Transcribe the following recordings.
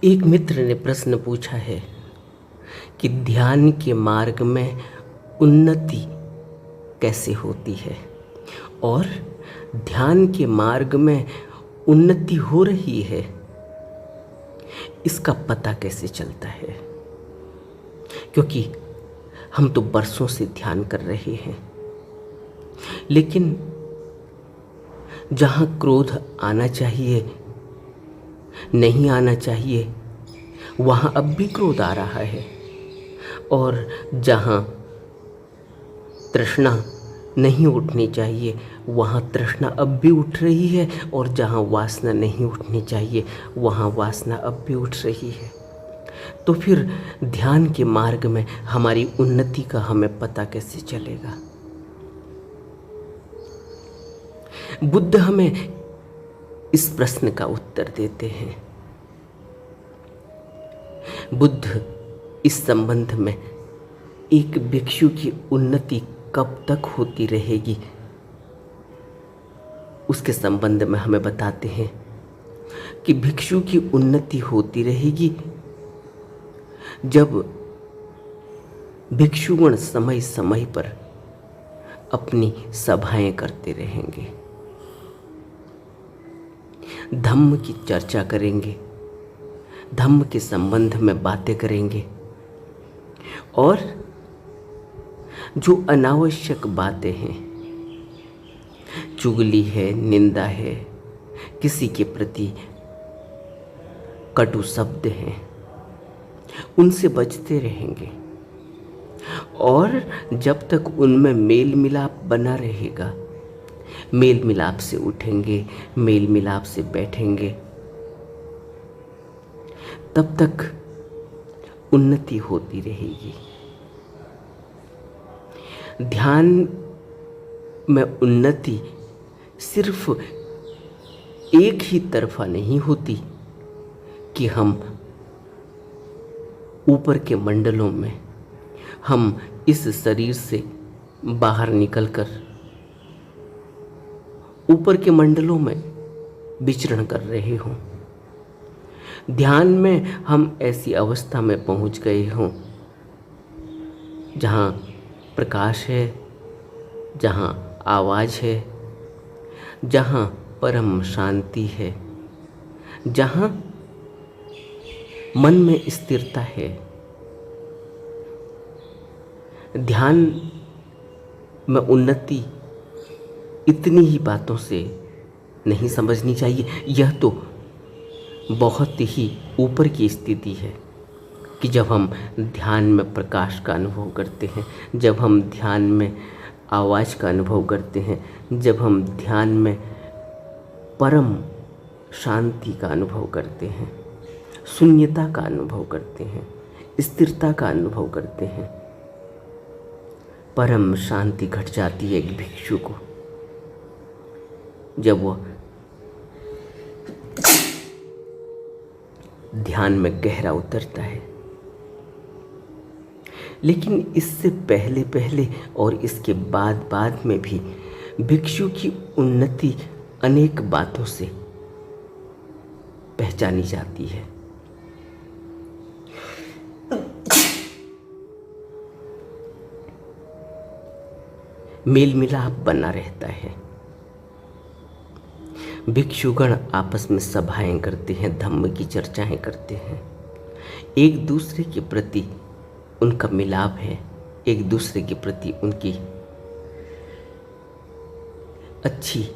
एक मित्र ने प्रश्न पूछा है कि ध्यान के मार्ग में उन्नति कैसे होती है और ध्यान के मार्ग में उन्नति हो रही है, इसका पता कैसे चलता है। क्योंकि हम तो बरसों से ध्यान कर रहे हैं, लेकिन जहाँ क्रोध आना चाहिए नहीं आना चाहिए, वहाँ अब भी क्रोध आ रहा है, और जहाँ तृष्णा नहीं उठनी चाहिए वहाँ तृष्णा अब भी उठ रही है, और जहाँ वासना नहीं उठनी चाहिए वहाँ वासना अब भी उठ रही है। तो फिर ध्यान के मार्ग में हमारी उन्नति का हमें पता कैसे चलेगा। बुद्ध हमें इस प्रश्न का उत्तर देते हैं। बुद्ध इस संबंध में एक भिक्षु की उन्नति कब तक होती रहेगी उसके संबंध में हमें बताते हैं कि भिक्षु की उन्नति होती रहेगी जब भिक्षुगण समय समय पर अपनी सभाएं करते रहेंगे, धम्म की चर्चा करेंगे, धम्म के संबंध में बातें करेंगे, और जो अनावश्यक बातें हैं, चुगली है, निंदा है, किसी के प्रति कटु शब्द हैं, उनसे बचते रहेंगे। और जब तक उनमें मेल मिलाप बना रहेगा, मेल मिलाप से उठेंगे, मेल मिलाप से बैठेंगे, तब तक उन्नति होती रहेगी। ध्यान में उन्नति सिर्फ एक ही तरफा नहीं होती कि हम ऊपर के मंडलों में, हम इस शरीर से बाहर निकलकर ऊपर के मंडलों में विचरण कर रहे हों। ध्यान में हम ऐसी अवस्था में पहुंच गए हों जहाँ प्रकाश है, जहाँ आवाज़ है, जहाँ परम शांति है, जहाँ मन में स्थिरता है। ध्यान में उन्नति इतनी ही बातों से नहीं समझनी चाहिए, यह तो बहुत ही ऊपर की स्थिति है कि जब हम ध्यान में प्रकाश का अनुभव करते हैं, जब हम ध्यान में आवाज़ का अनुभव करते हैं, जब हम ध्यान में परम शांति का अनुभव करते हैं, शून्यता का अनुभव करते हैं, स्थिरता का अनुभव करते हैं। परम शांति घट जाती है एक भिक्षु को जब वह ध्यान में गहरा उतरता है। लेकिन इससे पहले पहले और इसके बाद बाद में भी भिक्षु की उन्नति अनेक बातों से पहचानी जाती है। मेल मिलाप बना रहता है, भिक्षुगण आपस में सभाएं करते हैं, धम्म की चर्चाएं करते हैं, एक दूसरे के प्रति उनका मिलाप है, एक दूसरे के प्रति उनकी अच्छी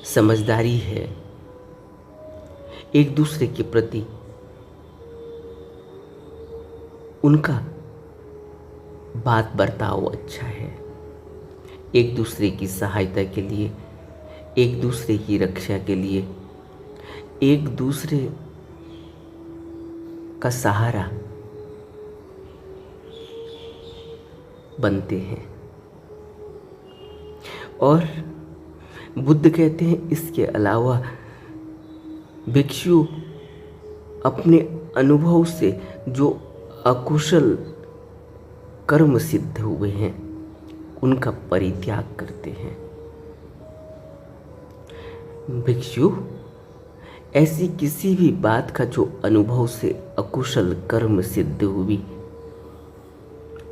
समझदारी है, एक दूसरे के प्रति उनका बात बर्ताव अच्छा है, एक दूसरे की सहायता के लिए, एक दूसरे की रक्षा के लिए, एक दूसरे का सहारा बनते हैं। और बुद्ध कहते हैं इसके अलावा भिक्षु अपने अनुभव से जो अकुशल कर्म सिद्ध हुए हैं उनका परित्याग करते हैं। भिक्षु ऐसी किसी भी बात का जो अनुभव से अकुशल कर्म सिद्ध हुई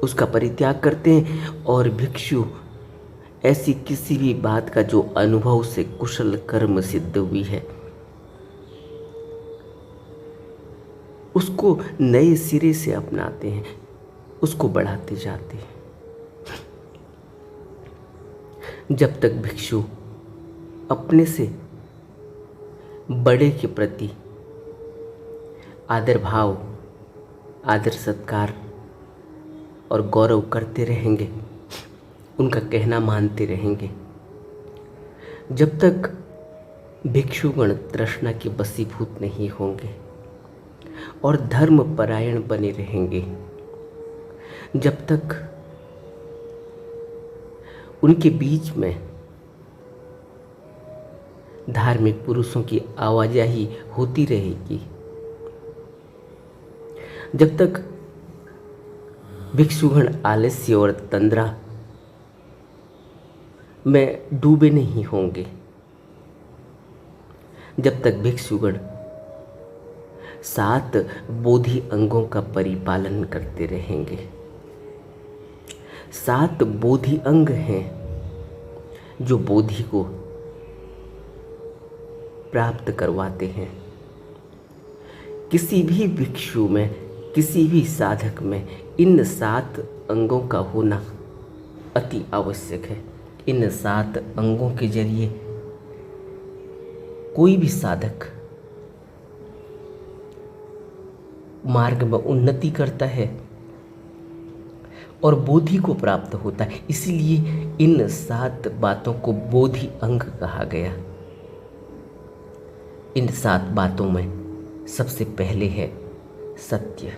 उसका परित्याग करते हैं, और भिक्षु ऐसी किसी भी बात का जो अनुभव से कुशल कर्म सिद्ध हुई है उसको नए सिरे से अपनाते हैं, उसको बढ़ाते जाते हैं। जब तक भिक्षु अपने से बड़े के प्रति आदर भाव, आदर सत्कार और गौरव करते रहेंगे, उनका कहना मानते रहेंगे, जब तक भिक्षुगण तृष्णा के वशीभूत नहीं होंगे और धर्म परायण बने रहेंगे, जब तक उनके बीच में धार्मिक पुरुषों की आवाजाही होती रहेगी, जब तक भिक्षुगण आलस्य और तंद्रा में डूबे नहीं होंगे, जब तक भिक्षुगण 7 बोधि अंगों का परिपालन करते रहेंगे। 7 बोधि अंग हैं जो बोधि को प्राप्त करवाते हैं। किसी भी भिक्षु में, किसी भी साधक में इन 7 अंगों का होना अति आवश्यक है। इन 7 अंगों के जरिए कोई भी साधक मार्ग में उन्नति करता है और बोधि को प्राप्त होता है। इसलिए इन 7 बातों को बोधि अंग कहा गया। इन 7 बातों में सबसे पहले है सत्य।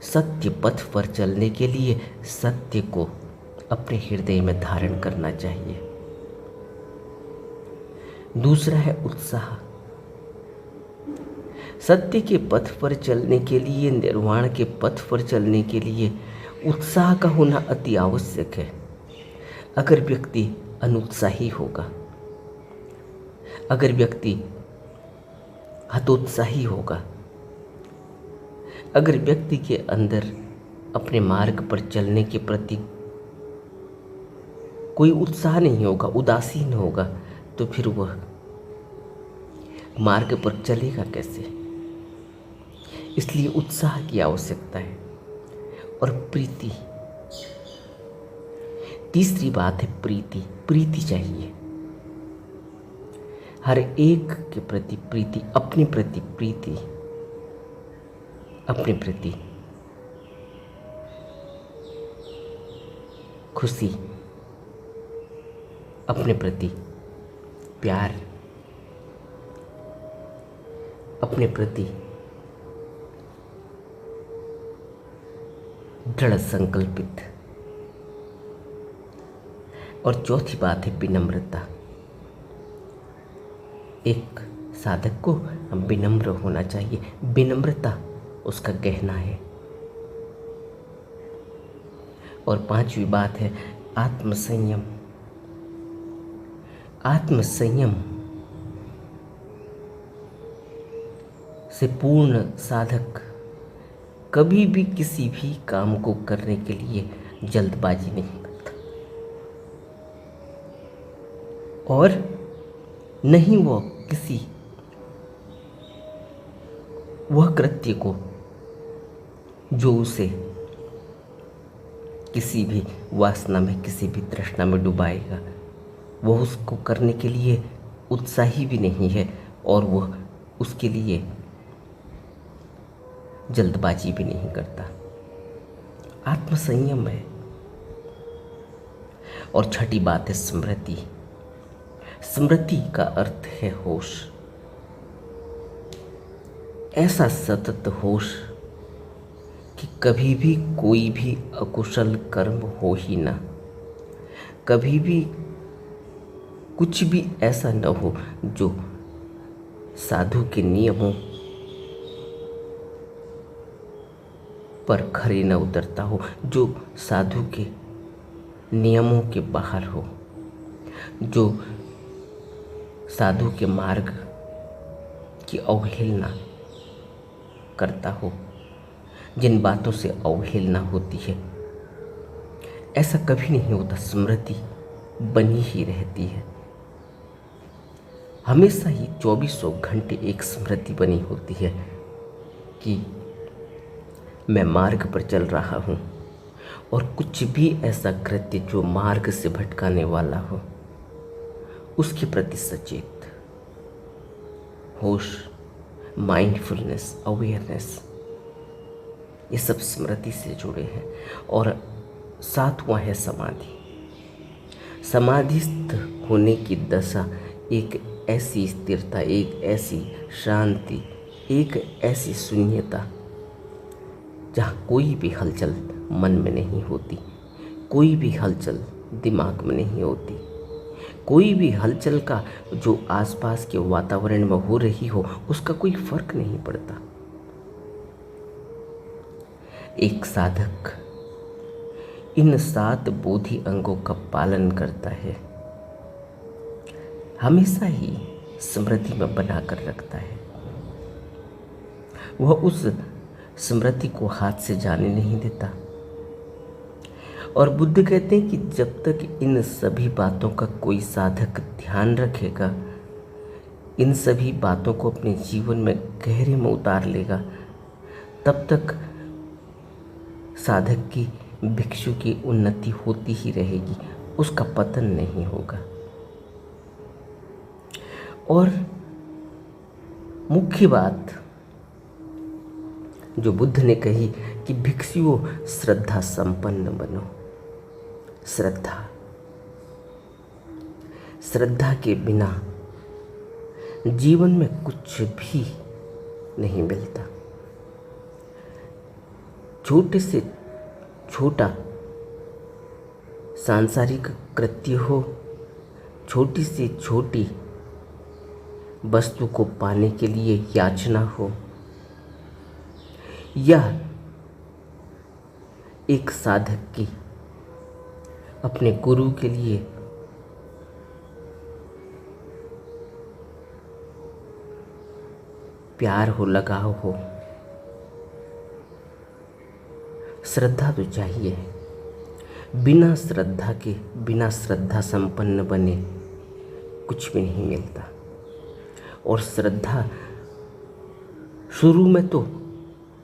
सत्य पथ पर चलने के लिए सत्य को अपने हृदय में धारण करना चाहिए। दूसरा है उत्साह। सत्य के पथ पर चलने के लिए, निर्वाण के पथ पर चलने के लिए उत्साह का होना अति आवश्यक है। अगर व्यक्ति अनुत्साही होगा, अगर व्यक्ति हतोत्साही होगा, अगर व्यक्ति के अंदर अपने मार्ग पर चलने के प्रति कोई उत्साह नहीं होगा, उदासीन होगा, तो फिर वह मार्ग पर चलेगा कैसे? इसलिए उत्साह की आवश्यकता है। और प्रीति, तीसरी बात है प्रीति। प्रीति चाहिए, हर एक के प्रति प्रीति, अपने प्रति प्रीति, अपने प्रति खुशी, अपने प्रति प्यार, अपने प्रति दृढ़ संकल्पित। और चौथी बात है विनम्रता। एक साधक को विनम्र होना चाहिए। विनम्रता उसका गहना है। और पांचवी बात है आत्मसंयम। आत्मसंयम से पूर्ण साधक कभी भी किसी भी काम को करने के लिए जल्दबाजी नहीं करता, और नहीं वह कृत्य को जो उसे किसी भी वासना में, किसी भी तृष्णा में डुबाएगा, वह उसको करने के लिए उत्साही भी नहीं है, और वह उसके लिए जल्दबाजी भी नहीं करता। आत्मसंयम है। और छठी बात है स्मृति। स्मृति का अर्थ है होश। ऐसा सतत होश कि कभी भी कोई भी अकुशल कर्म हो ही ना, कभी भी कुछ भी ऐसा न हो जो साधु के नियमों पर खरे न उतरता हो, जो साधु के नियमों के बाहर हो, जो साधु के मार्ग की अवहेलना करता हो, जिन बातों से अवहेलना होती है, ऐसा कभी नहीं होता। स्मृति बनी ही रहती है, हमेशा ही 2400 घंटे एक स्मृति बनी होती है कि मैं मार्ग पर चल रहा हूँ, और कुछ भी ऐसा कृत्य जो मार्ग से भटकाने वाला हो उसके प्रति सचेत, होश, माइंडफुलनेस, अवेयरनेस, ये सब स्मृति से जुड़े हैं। और सातवां है समाधि। समाधिस्थ होने की दशा एक ऐसी स्थिरता, एक ऐसी शांति, एक ऐसी शून्यता जहाँ कोई भी हलचल मन में नहीं होती, कोई भी हलचल दिमाग में नहीं होती, कोई भी हलचल का जो आसपास के वातावरण में हो रही हो उसका कोई फर्क नहीं पड़ता। एक साधक इन 7 बोधि अंगों का पालन करता है, हमेशा ही स्मृति में बनाकर रखता है। वह उस स्मृति को हाथ से जाने नहीं देता। और बुद्ध कहते हैं कि जब तक इन सभी बातों का कोई साधक ध्यान रखेगा, इन सभी बातों को अपने जीवन में गहरे में उतार लेगा, तब तक साधक की, भिक्षु की उन्नति होती ही रहेगी, उसका पतन नहीं होगा। और मुख्य बात जो बुद्ध ने कही कि भिक्षुओं श्रद्धा संपन्न बनो। श्रद्धा के बिना जीवन में कुछ भी नहीं मिलता। छोटे से छोटा सांसारिक कृत्य हो, छोटी से छोटी वस्तु को पाने के लिए याचना हो, यह एक साधक की अपने गुरु के लिए प्यार हो, लगाव हो, श्रद्धा तो चाहिए। बिना श्रद्धा के, बिना श्रद्धा संपन्न बने कुछ भी नहीं मिलता। और श्रद्धा शुरू में तो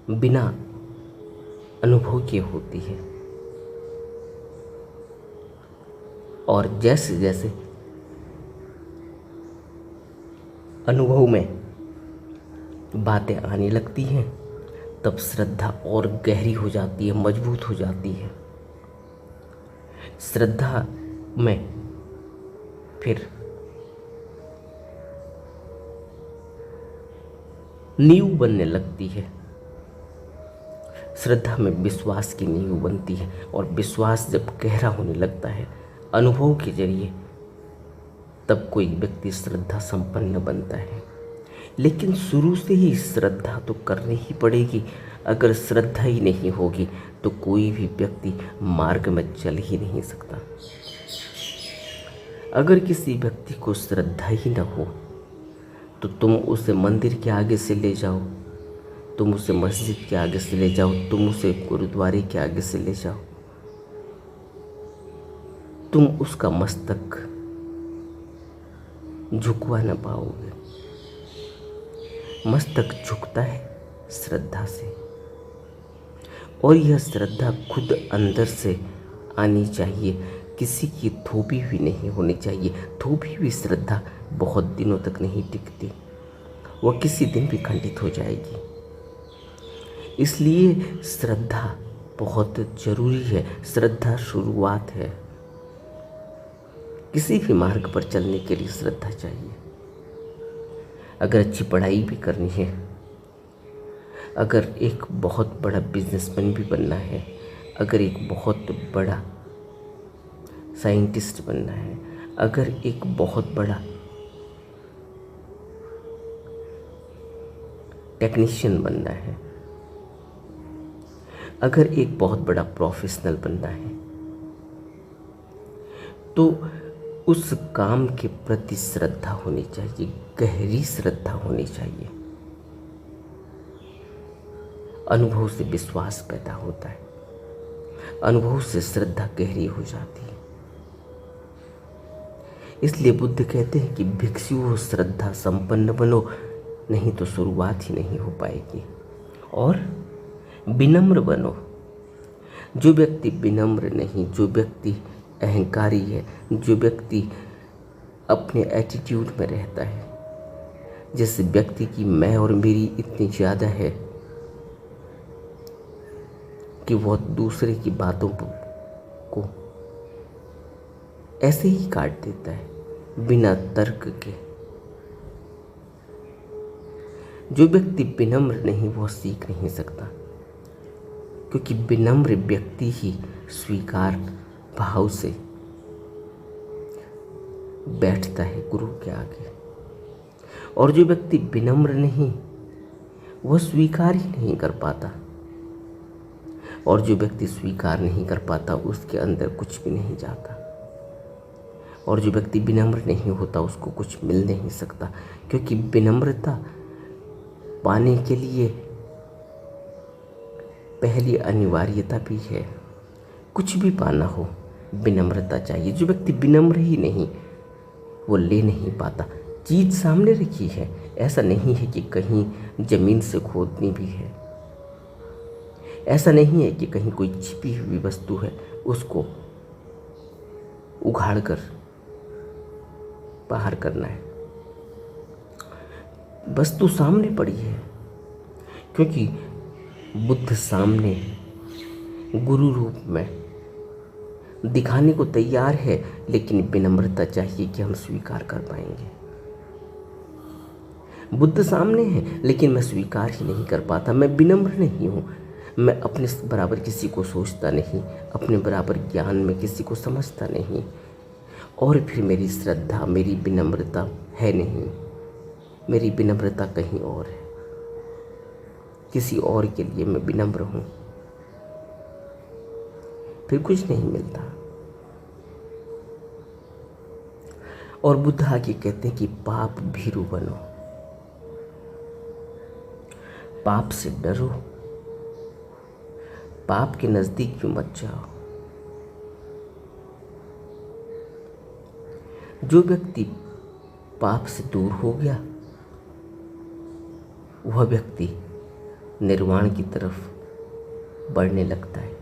बिना अनुभव के होती है, और जैसे जैसे अनुभव में बातें आने लगती हैं तब श्रद्धा और गहरी हो जाती है, मजबूत हो जाती है। श्रद्धा में फिर नींव बनने लगती है, श्रद्धा में विश्वास की नींव बनती है, और विश्वास जब गहरा होने लगता है अनुभव के जरिए, तब कोई व्यक्ति श्रद्धा संपन्न बनता है। लेकिन शुरू से ही श्रद्धा तो करनी ही पड़ेगी। अगर श्रद्धा ही नहीं होगी तो कोई भी व्यक्ति मार्ग में चल ही नहीं सकता। अगर किसी व्यक्ति को श्रद्धा ही न हो तो तुम उसे मंदिर के आगे से ले जाओ, तुम उसे मस्जिद के आगे से ले जाओ, तुम उसे गुरुद्वारे के आगे से ले जाओ, तुम उसका मस्तक झुकवा न पाओगे। मस्तक झुकता है श्रद्धा से, और यह श्रद्धा खुद अंदर से आनी चाहिए, किसी की थोपी हुई नहीं होनी चाहिए। थोपी हुई श्रद्धा बहुत दिनों तक नहीं टिकती, वह किसी दिन भी खंडित हो जाएगी। इसलिए श्रद्धा बहुत जरूरी है। श्रद्धा शुरुआत है। किसी भी मार्ग पर चलने के लिए श्रद्धा चाहिए। अगर अच्छी पढ़ाई भी करनी है, अगर एक बहुत बड़ा बिजनेसमैन भी बनना है, अगर एक बहुत बड़ा साइंटिस्ट बनना है, अगर एक बहुत बड़ा टेक्नीशियन बनना है, अगर एक बहुत बड़ा प्रोफेशनल बनना है, तो उस काम के प्रति श्रद्धा होनी चाहिए, गहरी श्रद्धा होनी चाहिए। अनुभव से विश्वास पैदा होता है, अनुभव से श्रद्धा गहरी हो जाती है। इसलिए बुद्ध कहते हैं कि भिक्षु हो श्रद्धा संपन्न बनो, नहीं तो शुरुआत ही नहीं हो पाएगी। और विनम्र बनो। जो व्यक्ति विनम्र नहीं, जो व्यक्ति अहंकारी है, जो व्यक्ति अपने एटीट्यूड में रहता है, जिस व्यक्ति की मैं और मेरी इतनी ज़्यादा है कि वह दूसरे की बातों को ऐसे ही काट देता है बिना तर्क के, जो व्यक्ति विनम्र नहीं वह सीख नहीं सकता, क्योंकि विनम्र व्यक्ति ही स्वीकार भाव से बैठता है गुरु के आगे। और जो व्यक्ति विनम्र नहीं वह स्वीकार ही नहीं कर पाता, और जो व्यक्ति स्वीकार नहीं कर पाता उसके अंदर कुछ भी नहीं जाता। और जो व्यक्ति विनम्र नहीं होता उसको कुछ मिल नहीं सकता, क्योंकि विनम्रता पाने के लिए पहली अनिवार्यता भी है। कुछ भी पाना हो विनम्रता चाहिए। जो व्यक्ति विनम्र ही नहीं वो ले नहीं पाता। चीज़ सामने रखी है, ऐसा नहीं है कि कहीं ज़मीन से खोदनी भी है, ऐसा नहीं है कि कहीं कोई छिपी हुई वस्तु है उसको उखाड़ कर बाहर करना है। वस्तु सामने पड़ी है, क्योंकि बुद्ध सामने गुरु रूप में दिखाने को तैयार है, लेकिन विनम्रता चाहिए कि हम स्वीकार कर पाएंगे। बुद्ध सामने है लेकिन मैं स्वीकार ही नहीं कर पाता, मैं विनम्र नहीं हूँ, मैं अपने बराबर किसी को सोचता नहीं, अपने बराबर ज्ञान में किसी को समझता नहीं, और फिर मेरी श्रद्धा, मेरी विनम्रता है नहीं, मेरी विनम्रता कहीं और है, किसी और के लिए मैं विनम्र हूँ, फिर कुछ नहीं मिलता। और बुद्ध आगे कहते हैं कि पाप भीरु बनो, पाप से डरो, पाप के नजदीक भी मत जाओ। जो व्यक्ति पाप से दूर हो गया वह व्यक्ति निर्वाण की तरफ बढ़ने लगता है,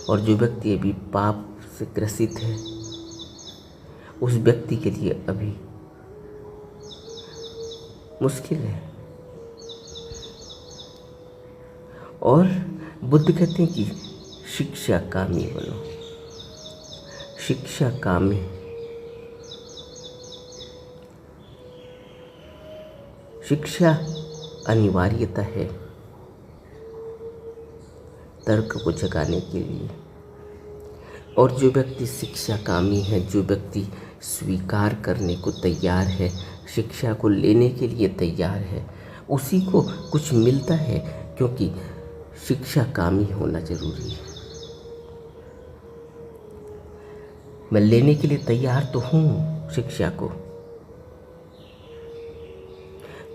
और जो व्यक्ति अभी पाप से ग्रसित है उस व्यक्ति के लिए अभी मुश्किल है। और बुद्ध कहते हैं कि शिक्षा कामी बनो, शिक्षा कामी, शिक्षा अनिवार्यता है तर्क को जगाने के लिए। और जो व्यक्ति शिक्षा कामी है, जो व्यक्ति स्वीकार करने को तैयार है, शिक्षा को लेने के लिए तैयार है, उसी को कुछ मिलता है, क्योंकि शिक्षा कामी होना जरूरी है। मैं लेने के लिए तैयार तो हूँ शिक्षा को,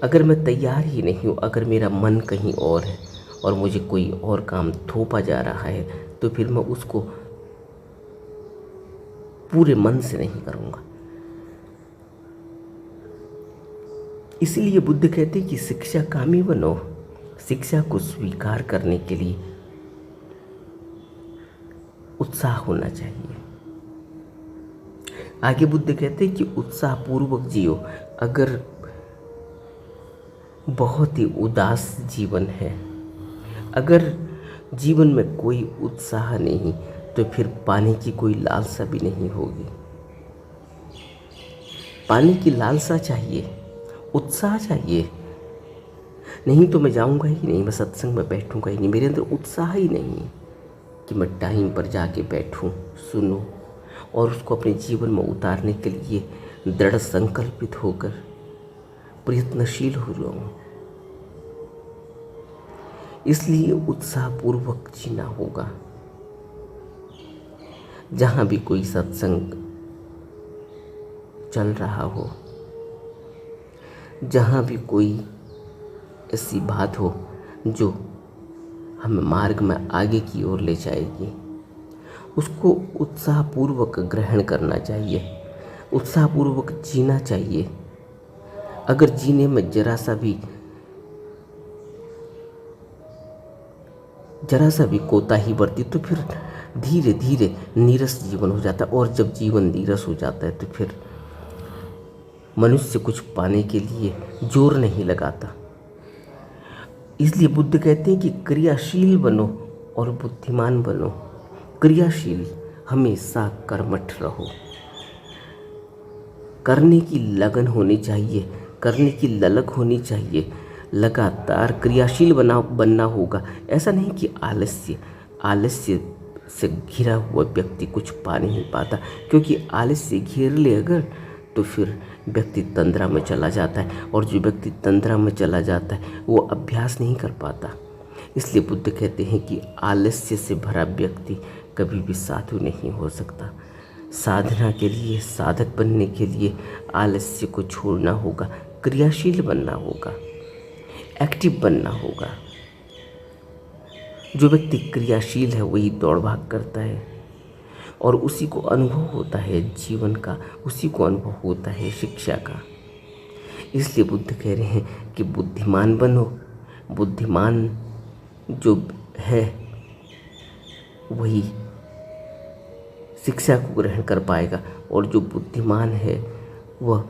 अगर मैं तैयार ही नहीं हूँ, अगर मेरा मन कहीं और है और मुझे कोई और काम थोपा जा रहा है, तो फिर मैं उसको पूरे मन से नहीं करूँगा। इसलिए बुद्ध कहते हैं कि शिक्षा कामी बनो, शिक्षा को स्वीकार करने के लिए उत्साह होना चाहिए। आगे बुद्ध कहते हैं कि उत्साह पूर्वक जियो। अगर बहुत ही उदास जीवन है, अगर जीवन में कोई उत्साह नहीं, तो फिर पाने की कोई लालसा भी नहीं होगी। पाने की लालसा चाहिए, उत्साह चाहिए, नहीं तो मैं जाऊंगा ही नहीं, मैं सत्संग में बैठूंगा ही नहीं। मेरे अंदर उत्साह ही नहीं कि मैं टाइम पर जाके बैठूं, सुनूं और उसको अपने जीवन में उतारने के लिए दृढ़ संकल्पित होकर प्रयत्नशील हो जाऊं। इसलिए उत्साहपूर्वक जीना होगा। जहाँ भी कोई सत्संग चल रहा हो, जहाँ भी कोई ऐसी बात हो जो हमें मार्ग में आगे की ओर ले जाएगी, उसको उत्साहपूर्वक ग्रहण करना चाहिए, उत्साहपूर्वक जीना चाहिए। अगर जीने में जरा सा भी कोताही बरती तो फिर धीरे धीरे नीरस जीवन हो जाता है। और जब जीवन नीरस हो जाता है तो फिर मनुष्य कुछ पाने के लिए जोर नहीं लगाता। इसलिए बुद्ध कहते हैं कि क्रियाशील बनो और बुद्धिमान बनो। क्रियाशील, हमेशा कर्मठ रहो, करने की लगन होनी चाहिए, करने की ललक होनी चाहिए, लगातार क्रियाशील बनना होगा। ऐसा नहीं कि आलस्य से घिरा हुआ व्यक्ति कुछ पा नहीं पाता, क्योंकि आलस्य घेर ले अगर तो फिर व्यक्ति तंद्रा में चला जाता है, और जो व्यक्ति तंद्रा में चला जाता है वो अभ्यास नहीं कर पाता। इसलिए बुद्ध कहते हैं कि आलस्य से भरा व्यक्ति कभी भी साधु नहीं हो सकता। साधना के लिए, साधक बनने के लिए आलस्य को छोड़ना होगा, क्रियाशील बनना होगा, एक्टिव बनना होगा। जो व्यक्ति क्रियाशील है वही दौड़ भाग करता है और उसी को अनुभव होता है जीवन का, उसी को अनुभव होता है शिक्षा का। इसलिए बुद्ध कह रहे हैं कि बुद्धिमान बनो। बुद्धिमान जो है वही शिक्षा को ग्रहण कर पाएगा, और जो बुद्धिमान है वह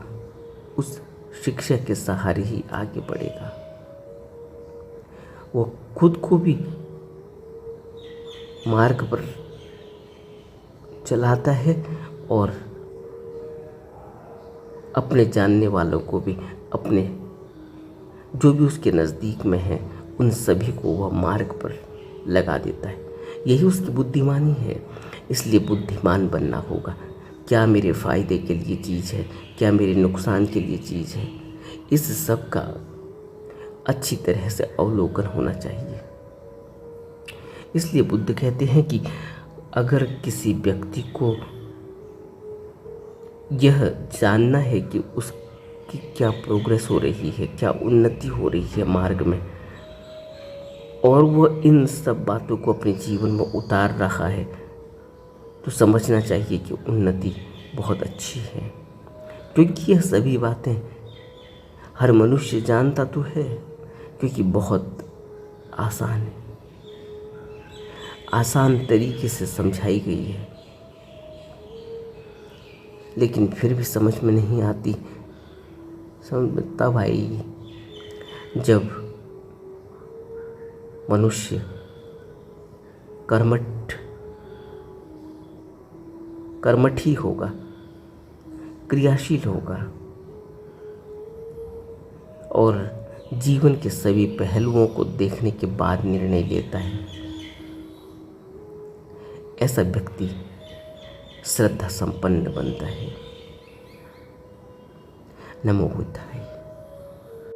उस शिक्षा के सहारे ही आगे बढ़ेगा। वह खुद को भी मार्ग पर चलाता है और अपने जानने वालों को भी, अपने जो भी उसके नज़दीक में है उन सभी को वह मार्ग पर लगा देता है। यही उसकी बुद्धिमानी है। इसलिए बुद्धिमान बनना होगा। क्या मेरे फ़ायदे के लिए चीज़ है, क्या मेरे नुकसान के लिए चीज़ है, इस सब का अच्छी तरह से अवलोकन होना चाहिए। इसलिए बुद्ध कहते हैं कि अगर किसी व्यक्ति को यह जानना है कि उसकी क्या प्रोग्रेस हो रही है, क्या उन्नति हो रही है मार्ग में, और वह इन सब बातों को अपने जीवन में उतार रहा है, तो समझना चाहिए कि उन्नति बहुत अच्छी है। क्योंकि यह सभी बातें हर मनुष्य जानता तो है, क्योंकि बहुत आसान है, आसान तरीके से समझाई गई है, लेकिन फिर भी समझ में नहीं आती। समझ में तब आएगी जब मनुष्य कर्मठी होगा, क्रियाशील होगा और जीवन के सभी पहलुओं को देखने के बाद निर्णय लेता है। ऐसा व्यक्ति श्रद्धा संपन्न बनता है। नमो बुद्धाय।